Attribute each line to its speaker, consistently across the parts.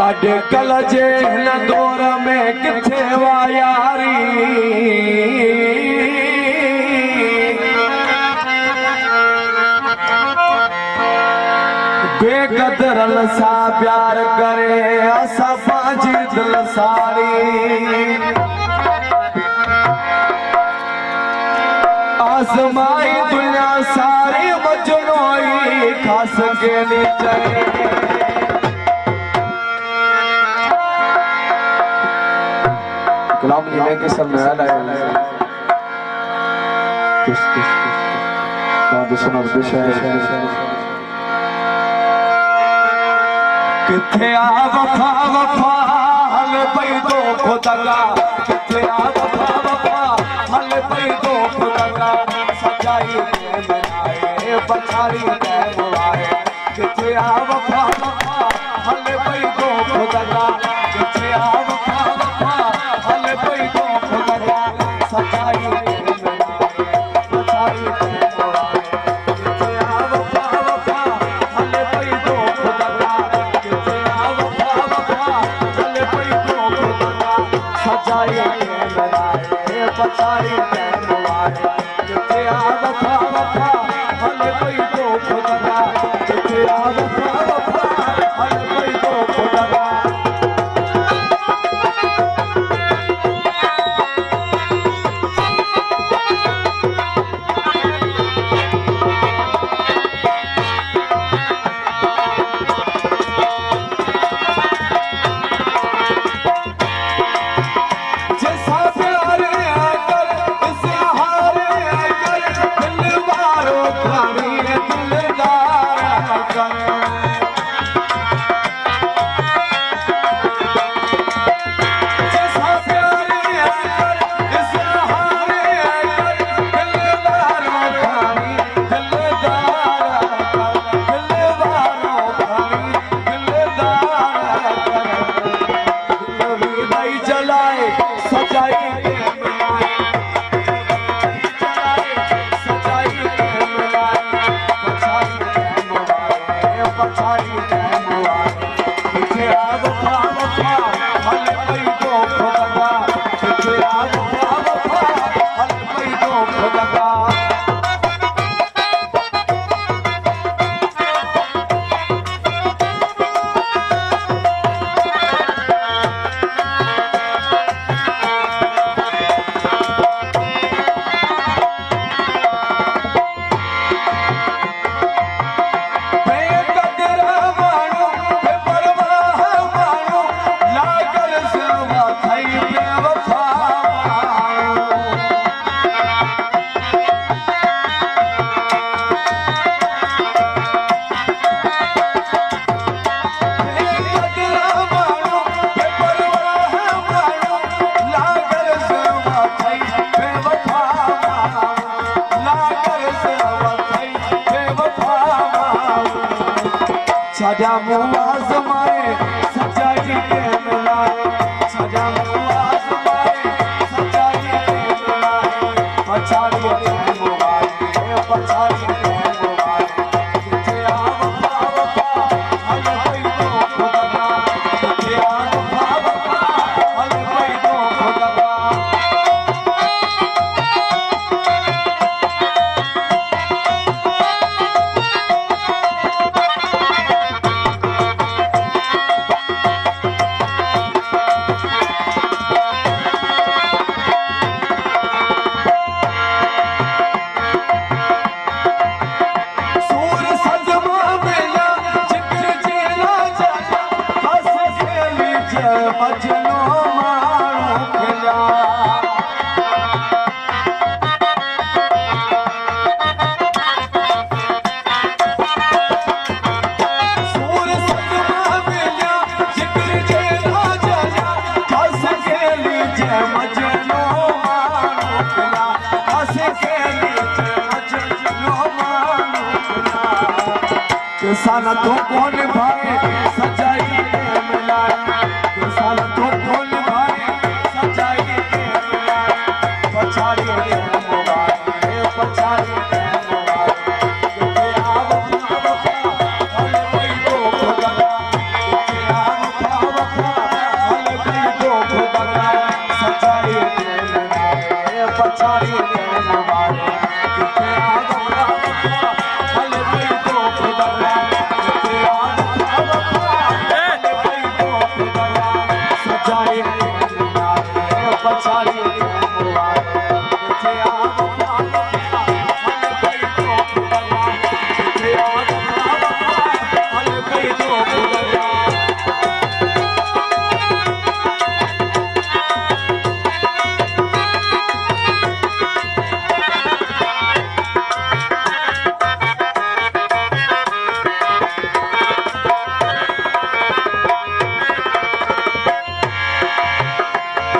Speaker 1: अडकल जे न दौर में किथे वा यारी बेकदरल सा प्यार करे असा पांजी दिल सारी आसमाई दुनिया सारी मजनोई खास के नीचे कलाम लिखे के सब नया लाया किथे आ वफा वफा हल पई दो खुदा किथे आ वफा वफा हल पई दो खुदा सजाई के बनाए पछाड़ी के बुआए किथे आ वफा वफा हल पई दो खुदा किथे आ वफा वफा हल पई दो खुदा सजाई के बनाए पछाड़ी के बुआए किथे आ वफा वफा हल पई दो खुदा किथे आ वफा वफा हल पई दो खुदा सजाई के बनाए पछाड़ी के बुआए किथे आ वफा वफा हल पई दो खुदा किथे आ वफा वफा हल पई दो खुदा सजा मुआज माए सजाई के मिलाए सजा मुआज माए सजाई के मिलाए पछाड़ी के मुआए पछाड़ी के मुआए किथे आ वफा वफा हल पई दो खुदा किथे आ वफा वफा हल पई दो खुदा साला तो कौन भाई सजाई के मिलाए साला तो कौन भाई सजाई के मिलाए पछाड़ी के मोबाइल पछाड़ी के मोबाइल किथे आ वफा वफा हल पई दो खुदा किथे आ वफा पछाड़ी प्रेम वारे किथे आ वफा वफा हल पई तो खुदा किथे आ वफा वफा हल पई तो खुदा सजाए प्रेम वारे पछाड़ी प्रेम वारे किथे आ वफा वफा हल पई तो खुदा किथे आ वफा वफा हल पई तो खुदा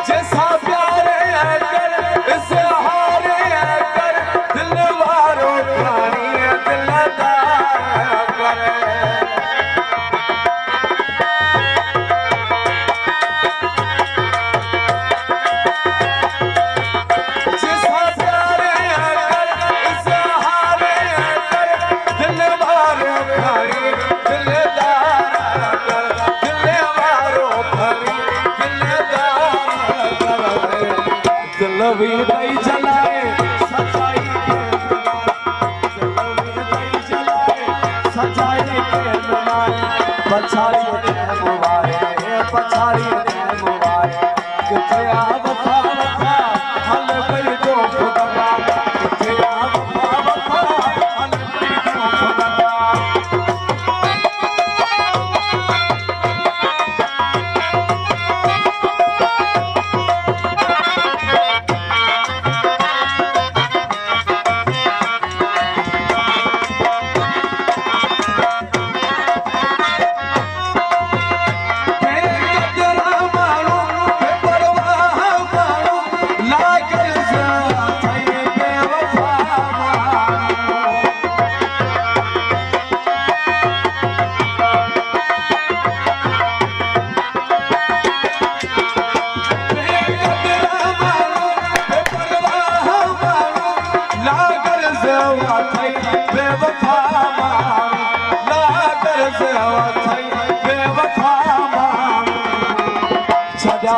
Speaker 1: जैसा प्यारे कर इज़हार कर दिल वारो खानी दिलदार कर जैसा प्यारे कर इज़हार कर दिल वारो खानी दिलदार कर दिल वारो खानी दिलदार दिल भी नहीं जलाए सच्चाई के दिल भी नहीं जलाए सच्चाई के पछाड़ी प्रेम वारे पछाड़ी प्रेम वारे किथे आ वफा वफा हल पई तो खुदा किथे आ वफा वफा हल पई तो खुदा बेवफा छॾिया